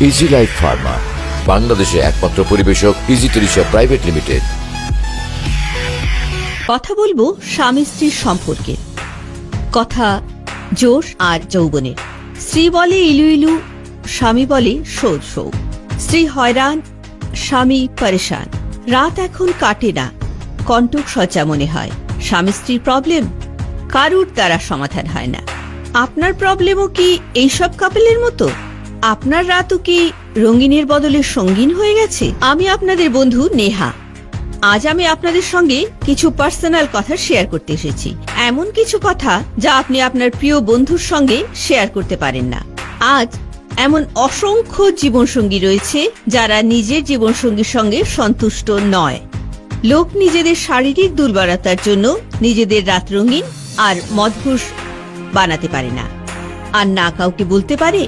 Easy life Pharma, বাংলাদেশে একমাত্র পরিবেশক ইজি টেলিশপ প্রাইভেট লিমিটেড। কথা বলবো স্বামী স্ত্রীর সম্পর্কে। কথা জোশ আর যৌবনের। স্ত্রী বলে ইলু ইলু, স্বামী বলে সৌ সৌ। স্ত্রী হয়রান, স্বামী পরেশান। রাত এখন কাটে না, কণ্টক সজ্জা মনে হয়। স্বামী স্ত্রীর প্রবলেম কারুর দ্বারা সমাধান হয় না। আপনার প্রবলেমও কি এইসব কাপেলের মতো? আপনার রাতও কি রঙিনের বদলে সঙ্গীন হয়ে গেছে? আমি আপনাদের বন্ধু নেহা। আজ আমি আপনাদের সঙ্গে কিছু পার্সোনাল কথা শেয়ার করতে এসেছি। এমন কিছু কথা যা আপনি আপনার প্রিয় বন্ধুর সঙ্গে শেয়ার করতে পারেন না। আজ এমন অসংখ্য জীবনসঙ্গী রয়েছে যারা নিজের জীবনসঙ্গীর সঙ্গে সন্তুষ্ট নয়। লোক নিজেদের শারীরিক দুর্বলতার জন্য নিজেদের রাত রঙিন আর মদঘুষ বানাতে পারে না, আর না কাউকে বলতে পারে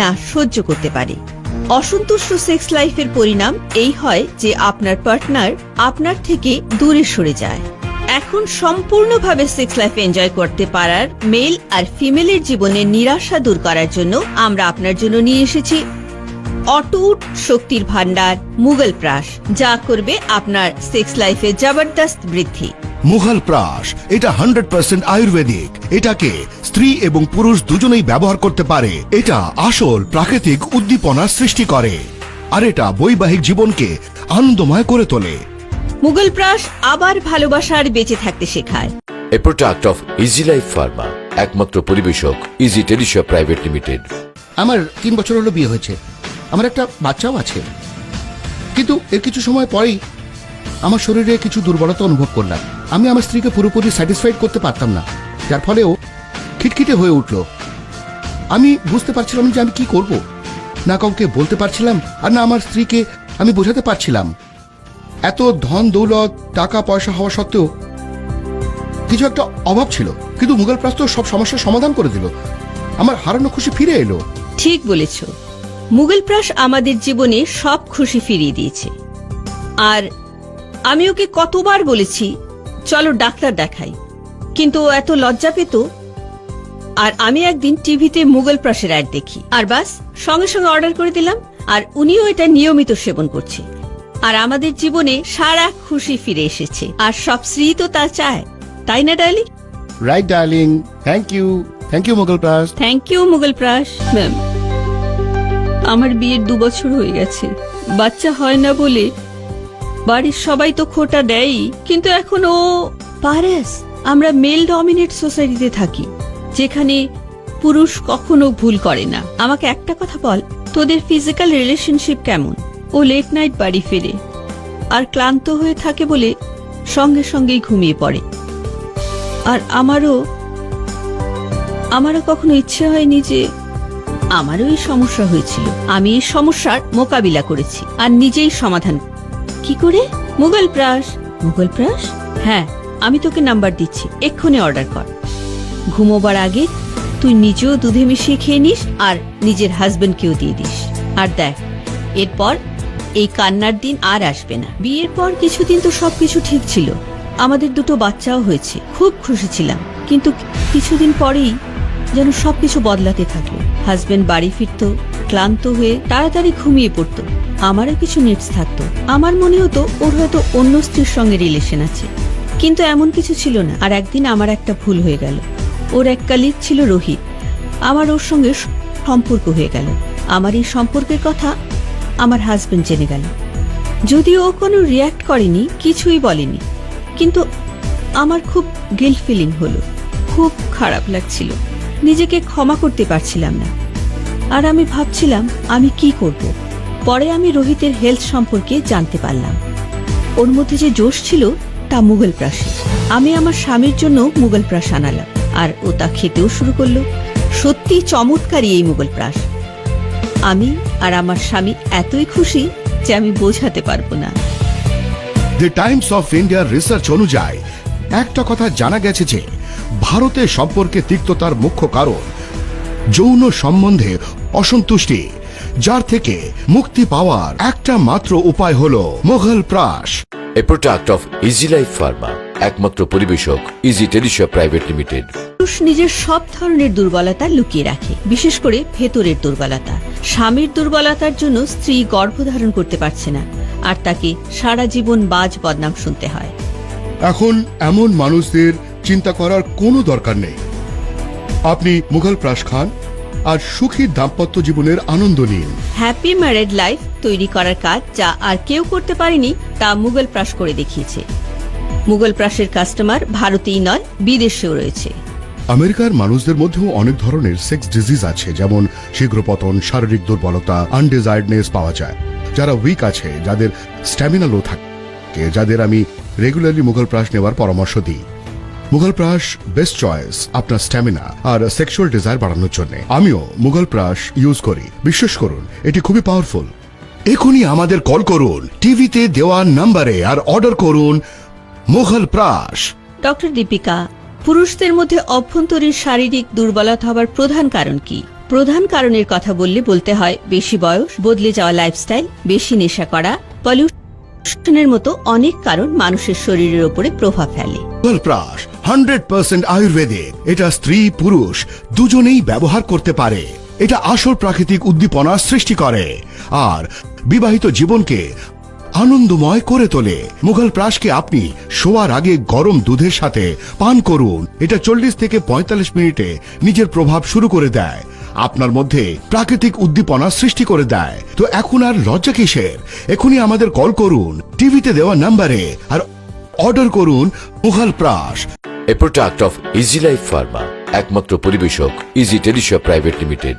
না সহ্য করতে পারে। অসন্তুষ্ট সেক্স লাইফের পরিণাম এই হয় যে আপনার পার্টনার আপনার থেকে দূরে সরে যায়। এখন সম্পূর্ণভাবে সেক্স লাইফ এনজয় করতে পারার মেল আর ফিমেলের জীবনের নিরাশা দূর করার জন্য আমরা আপনার জন্য নিয়ে এসেছি অটুট শক্তির ভান্ডার মুঘল প্রাশ, যা করবে আপনার সেক্স লাইফে জবরদস্ত বৃদ্ধি। মুঘল প্রাশ এটা 100% আয়ুর্বেদিক। এটাকে স্ত্রী এবং পুরুষ দুজনেই ব্যবহার করতে পারে। এটা আসল প্রাকৃতিক উদ্দীপনা সৃষ্টি করে, আর এটা বৈবাহিক জীবনকে আনন্দময় করে তোলে। মুঘল প্রাশ আবার ভালোবাসার বেঁচে থাকতে শেখায়। A product of easy life pharma, একমাত্র পরিবেশক ইজি টেলিশপ প্রাইভেট লিমিটেড। আমার 3 বছর হলো বিয়ে হয়েছে, আমার একটা বাচ্চাও আছে, কিন্তু এর কিছু সময় পরেই আমার শরীরে কিছু দুর্বলতা অনুভব করলাম। আমি আমার স্ত্রীকে পুরোপুরি স্যাটিসফাইড করতে পারতাম না, যার ফলেও খিটখিটে হয়ে উঠল। আমি বুঝতে পারছিলাম যে আমি কি করব। না কাউকে বলতে পারছিলাম, আর না আমার স্ত্রীকে আমি বোঝাতে পারছিলাম। এত ধন দৌলত টাকা পয়সা হওয়া সত্ত্বেও কিছু একটা অভাব ছিল, কিন্তু মুঘল প্রাশ তো সব সমস্যার সমাধান করে দিল। আমার হারানো খুশি ফিরে এলো। ঠিক বলেছ, মুঘল প্রাশ আমাদের জীবনে সব খুশি ফিরিয়ে দিয়েছে। আর আমি ওকে কতবার বলেছি চলো ডাক্তার দেখাই, কিন্তু ও এত লজ্জা পেত। আর আমি একদিন টিভিতে মুঘল প্রাশের অ্যাড দেখি, আর বাস সঙ্গে সঙ্গে অর্ডার করে দিলাম, আর উনিও এটা নিয়মিত সেবন করছে। আর আমাদের জীবনে সারা খুশি ফিরে এসেছে, আর সব স্ত্রী তো তা চায়, তাই না darling? Right darling, thank you Mughal Prash. Thank you Mughal Prash. Ma'am, আমার বিয়ের 2 বছর হয়ে গেছে, বাচ্চা হয় না বলে বাড়ির সবাই তো খোটা দেয়ই, কিন্তু এখন ও পারেস। আমরা মেল ডমিনেট সোসাইটিতে থাকি, যেখানে পুরুষ কখনো ভুল করে না। আমাকে একটা কথা বল, তোদের ফিজিক্যাল রিলেশনশিপ কেমন? ও লেট নাইট বাড়ি ফেরে আর ক্লান্ত হয়ে থাকে বলে সঙ্গে সঙ্গেই ঘুমিয়ে পড়ে। আর আমারও কখনো ইচ্ছে হয়নি যে আমারও এই সমস্যা হয়েছিল। আমি এই সমস্যার মোকাবিলা করেছি আর নিজেই সমাধান। কি করে? মুঘল প্রাশ। মুঘল প্রাশ? হ্যাঁ, আমি তোকে নাম্বার দিচ্ছি, এক্ষুনি অর্ডার কর। ঘুমোবার আগে তুই নিজেও দুধে মিশিয়ে খেয়ে নিস, আর নিজের হাজবেন্ডকেও দিয়ে দিস। আর দেখ, এরপর এই কান্নার দিন আর আসবে না। বিয়ের পর কিছুদিন তো সবকিছু ঠিক ছিল, আমাদের 2টো বাচ্চাও হয়েছে, খুব খুশি ছিলাম। কিন্তু কিছুদিন পরেই যেন সবকিছু বদলাতে থাকলো। হাজবেন্ড বাড়ি ফিরতো ক্লান্ত হয়ে, তাড়াতাড়ি ঘুমিয়ে পড়তো। আমারও কিছু নিডস থাকতো। আমার মনে হতো ওর হয়তো অন্য স্ত্রীর সঙ্গে রিলেশন আছে, কিন্তু এমন কিছু ছিল না। আর একদিন আমার একটা ভুল হয়ে গেল। ওর এক কালিগ ছিল রোহিত, আমার ওর সঙ্গে সম্পর্ক হয়ে গেল। আমার এই সম্পর্কের কথা আমার হাজবেন্ড জেনে গেল। যদিও ও কোনো রিয়্যাক্ট করেনি, কিছুই বলেনি, কিন্তু আমার খুব গিল্ট ফিলিং হলো, খুব খারাপ লাগছিল, নিজেকে ক্ষমা করতে পারছিলাম না। আর আমি ভাবছিলাম আমি কি করব। পরে আমি রোহিতের হেলথ সম্পর্কে জানতে পারলাম। ওর মধ্যে যে জোশ ছিল তা মুঘল প্রাশে। আমি আমার স্বামীর জন্য মুঘল প্রাশ আনালাম, আর ও তা খেতেও শুরু করলো। সত্যি চমৎকারী এই মুঘল প্রাশ। আমি আর আমার স্বামী এতই খুশি যে আমি বোঝাতে পারবো না। দ্য টাইমস অফ ইন্ডিয়ার রিসার্চ অনুযায়ী একটা কথা জানা গেছে যে ভারতে সম্পর্কে তিক্ততার মুখ্য কারণ যৌন সম্বন্ধে অসন্তুষ্টি, যার থেকে মুক্তি পাওয়ার একটা মাত্র উপায় হলো Mughal Prash. A product of easy life pharma. একমাত্র পরিবেশক ইজি টেলিশপ প্রাইভেট লিমিটেড। পুরুষ নিজের সব ধরনের দুর্বলতা লুকিয়ে রাখে, বিশেষ করে ভেতরের দুর্বলতা। স্বামীর দুর্বলতার জন্য স্ত্রী গর্ভধারণ করতে পারছে না, আর তাকে সারা জীবন বাজ বদনাম শুনতে হয়। এখন এমন মানুষদের চিন্তা করার কোনো দরকার নেই। আপনি মুঘল প্রাশ খান আর সুখী দাম্পত্য জীবনের আনন্দ নিন। হ্যাপি ম্যারেড লাইফ তৈরি করার কাজ যা আর কেউ করতে পারেনি তা মুঘল প্রাশ করে দেখিয়েছে। মুঘল প্রাশের কাস্টমার ভারতেই নয়, বিদেশেও রয়েছে। আমেরিকার মানুষদের মধ্যেও অনেক ধরনের সেক্স ডিজিজ আছে, যেমন শীঘ্রপতন, শারীরিক দুর্বলতা, আনডিজায়ার্ডনেস পাওয়া যায়। যারা উইক আছে, যাদের স্ট্যামিনা লো থাকে, যাদের আমি রেগুলারলি মুঘল প্রাশ নেওয়ার পরামর্শ দিই। মুঘল প্রাশ বেস্ট চয়েস আপনার স্ট্যামিনা আর সেক্সুয়াল ডিজায়ার বাড়ানোর জন্য। আমিও মুঘল প্রাশ ইউজ করি, বিশ্বাস করুন এটি খুবই পাওয়ারফুল। এখনই আমাদের কল করুন টিভিতে দেওয়া নম্বরে আর অর্ডার করুন মুঘল প্রাশ। ডক্টর দীপিকা, পুরুষদের মধ্যে অভ্যন্তরীণ শারীরিক দুর্বলতা হবার প্রধান কারণ কি? প্রধান কারণের কথা বলতে হয় বেশি বয়স, বদলে যাওয়া লাইফস্টাইল, বেশি নেশা করা, পলিউশনের মতো অনেক কারণ মানুষের শরীরের উপরে প্রভাব ফেলে। মুঘল প্রাশ 100% আয়ুর্বেদিক। এটা স্ত্রী পুরুষ দুজনেই ব্যবহার করতে পারে। এটা আসল প্রাকৃতিক উদ্দীপনা সৃষ্টি করে আর বিবাহিত জীবনকে আনন্দময় করে তোলে। মুঘল প্রাশকে আপনি শোয়ার আগে গরম দুধের সাথে পান করুন। এটা 40 থেকে 45 মিনিটে নিজের প্রভাব শুরু করে দেয়, আপনার মধ্যে প্রাকৃতিক উদ্দীপনা সৃষ্টি করে দেয়। তো এখন আর লজ্জা কিসের? এখনই আমাদের কল করুন টিভিতে দেওয়া নম্বরে আর অর্ডার করুন Mughal Prash. A product of easy life pharma, একমাত্র পরিবেশক ইজি টেলিশপ প্রাইভেট লিমিটেড।